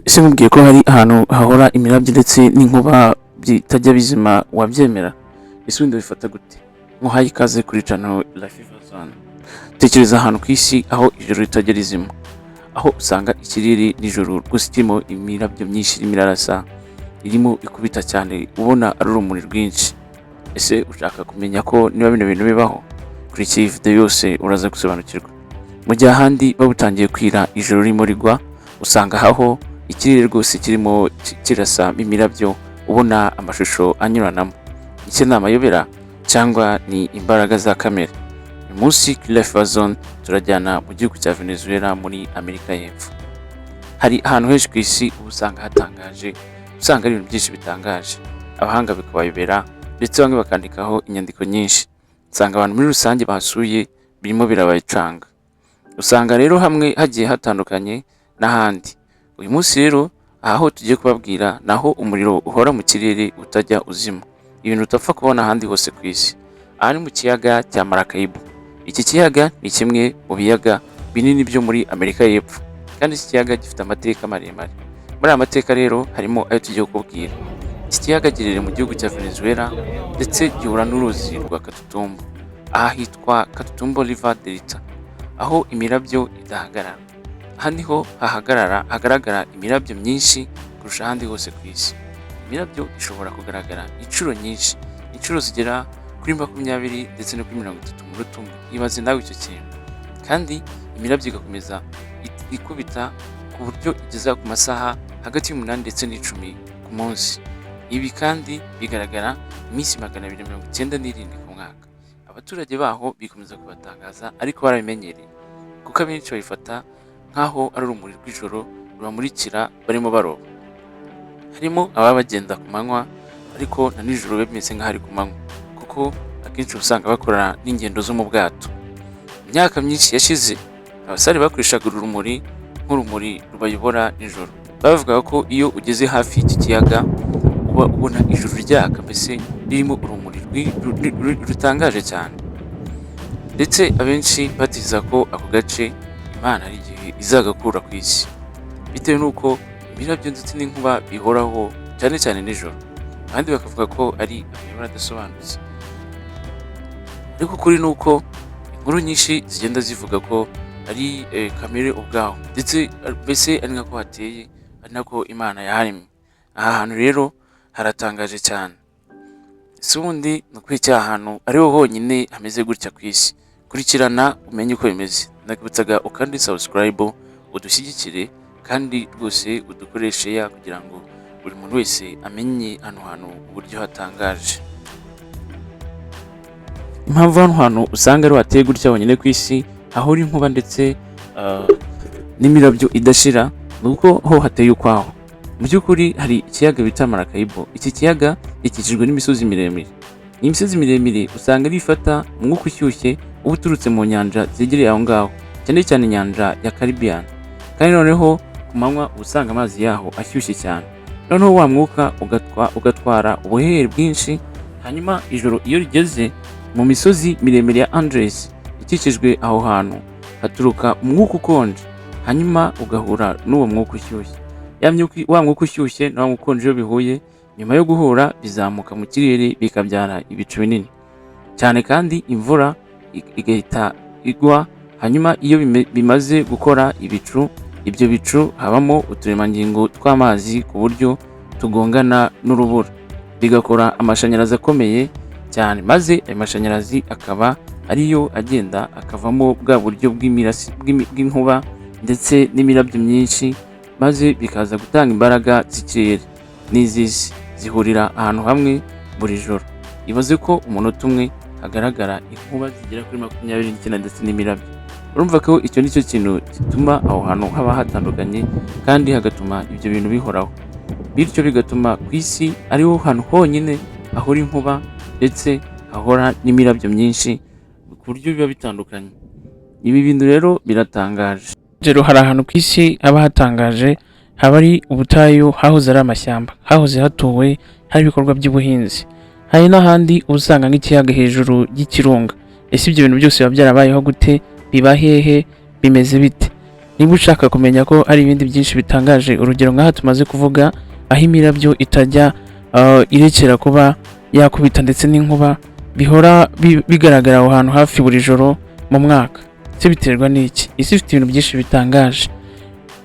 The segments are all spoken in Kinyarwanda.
ese mubwiye ko hari ahantu hahora imirabyo ndetse n'inkuba bitajya bizima wabyemera? ese wenda bifata gute? muhaye ikaze kuri channel Lighthouse. Tekereza ahantu ku isi aho ijoro ritajya rizima, aho usanga ikirere nijoro rwose kirimo imirabyo myinshi irimo irarasa, irimo ikubita cyane, ubona ari urumuri rwinshi. ese ushaka kumenya ko niba bino bintu bibaho? Kuri iyi video yose uraza gusobanukirwa. Mu gihe ahandi babutangiye kwira ijoro ririmo rigwa, usanga aho ikirere rwose kirimo kirasa imirabyo, ubona amashusho anyuranamo. Iki ni amayobera cyangwa ni imbaraga za kamere? Uyu munsi kuri Lighthouse turajyana mu gihugu cya Venezuela muri Amerika y'Epfo. Hari ahantu henshi ku isi usanga hatangaje, usanga ari ibintu byinshi bitangaje, abahanga bikabayobera ndetse bamwe bakandikaho inyandiko nyinshi. Usanga abantu muri rusange bahasuye birimo birabayicanga. Usanga rero hamwe hagiye hatandukanye n'ahandi. Uyu munsi rero aho tugiye kubabwira naho umuriro uhora mu kirere utajya uzima, ibintu utapfa kubona ahandi hose ku isi. Aha ni mu kiyaga cya Maracaibo. Iki kiyaga ni kimwe mu biyaga binini byo muri Amerika y'Epfo, kandi iki kiyaga gifite amateka maremare. Muri aya mateka rero harimo ayo tugiye kubwira. Iki kiyaga giherereye mu gihugu cya Venezuela ndetse gihura n'uruzi rwa Catatumbo. Aha hitwa Catatumbo River Delta, aho imirabyo idahagarara. Aha niho hagaragara imirabyo myinshi kurusha ahandi hose ku isi. Imirabyo ishobora kugaragara inshuro nyinshi, inshuro zigera kuri 20 ndetse no kuri 30 mu rutumwa. Ibaze nawe icyo kintu. Kandi imirabyo igakomeza ikubita ku buryo igeza ku masaha hagati y'8 ndetse n'10 ku munsi. Ibi kandi bigaragara iminsi 297 ku mwaka. Abaturage baho bikomeza kubatangaza ariko barabimenyereye, kuko abenshi babifata nk'aho ari urumuri rw'ijoro rubamurikira barimo baroba. Harimo ababa bagenda ku manywa ariko na nijoro bimeze nk'aho ari ku manywa, kuko akenshi usanga bakora n'ingendo zo mu bwato. Mu myaka myinshi yashize, abasare bakoreshaga urumuri nk'urumuri rubayobora nijoro. Bavugaga ko iyo ugeze hafi y'iki kiyaga uba ubona ijuru ryaka, mbese ririmo urumuri rutangaje cyane. Ndetse abenshi batiza ko ako gace Imana hari igihe izagakura ku isi, bitewe n'uko imirabyo ndetse n'inkuba bihoraho cyane cyane nijoro. Abandi bakavuga ko ari amayobera adasobanutse, ariko kuri ni uko inkuru nyinshi zigenda zivuga ko ari kamere ubwaho, ndetse mbese ari nako hateye, ari nako Imana yaharemye. Aha hantu rero haratangaje cyane. ese ubundi ni ukuri cya hantu ariho honyine hameze gutya ku isi? Kurikirana umenye uko bimeze. Nakibutsaga ukandi subscribe, udushyigikire kandi rwose udukoreshe ya kugira ngo buri muntu wese amenye hano hantu uburyo hatangaje. Impamvu hano hantu usanga ari hateye gutya honyine ku isi, aho uri inkuba ndetse n'imirabyo idashira, nuko ho hateye ukwaho. Mu by'ukuri hari ikiyaga bita Maracaibo. Iki kiyaga gikikijwe n'imisozi miremire. Iyi misozi miremire usanga ari ifata umwuka ushyushye uba uturutse mu nyanja zegereye aho ngaho, cyane cyane inyanja ya Caribbean. Kandi noneho ku manywa usanga amazi yaho ashyushye cyane, noneho wa mwuka ugatwara ubuhehere bwinshi. Hanyuma ijoro iyo rigeze, mu misozi miremire ya Andes ikikijwe aho hantu haturuka umwuka ukonje, hanyuma ugahura n'uwo mwuka ushyushye. Wa mwuka ushyushye na wa mwuka ukonje iyo bihuye, nyuma yo guhura bizamuka mu kirere bikabyara ibicu binini cyane, kandi imvura igahita igwa. Hanyuma iyo bimaze gukora ibicu, ibyo bicu habamo uturemangingo tw'amazi ku buryo tugongana n'urubura, bigakora amashanyarazi akomeye cyane, maze ayo mashanyarazi akaba ariyo agenda akavamo bwa buryo bw'inkuba ndetse n'imirabyo myinshi, maze bikaza gutanga imbaraga z'ikirere n'iz'isi zihurira ahantu hamwe buri joro. Ibaze ko umunota umwe hagaragara inkuba zigera kuri 29 ndetse n'imirabyo. Urumva ko icyo nicyo kintu gituma aho hantu haba hatandukanye, kandi hagatuma ibyo bintu bihoraho. Bityo bigatuma ku isi ariho hantu honyine ahora inkuba ndetse hahora n'imirabyo myinshi, ku buryo biba bitandukanye. Ibi bintu rero biratangaje. Rero hari ahantu ku isi haba hatangaje, haba ari ubutayu, hahoze ari amashyamba, hahoze hatuwe, hari ibikorwa by'ubuhinzi. hari n'ahandi usanga nk'ikiyaga hejuru y'ikirunga. Ese ibyo bintu byose biba byarabayeho gute? Biba hehe? Bimeze bite? Niba ushaka kumenya ko hari ibindi byinshi bitangaje, urugero nk'aha tumaze kuvuga aho imirabyo itajya irekera kuba yakubita ndetse n'inkuba bihora bigaragara aho hantu hafi buri joro mu mwaka, ese biterwa n'iki? Isi ifite ibintu byinshi bitangaje.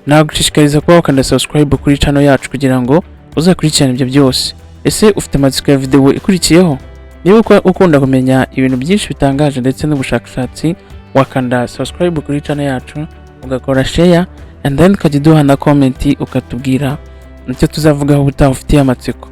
Nagushishikariza kuba wakanda subscribe kuri channel yacu kugira ngo uzakurikirane ibyo byose. Ese ufite amatsiko ya video ikurikiyeho? Niba ukunda kumenya ibintu byinshi bitangaje ndetse n'ubushakashatsi, wakanda subscribe kuri channel yacu, ugakora share and then ukajya uduha na comment ukatubwira icyo tuzavugaho ubutaha ufitiye amatsiko.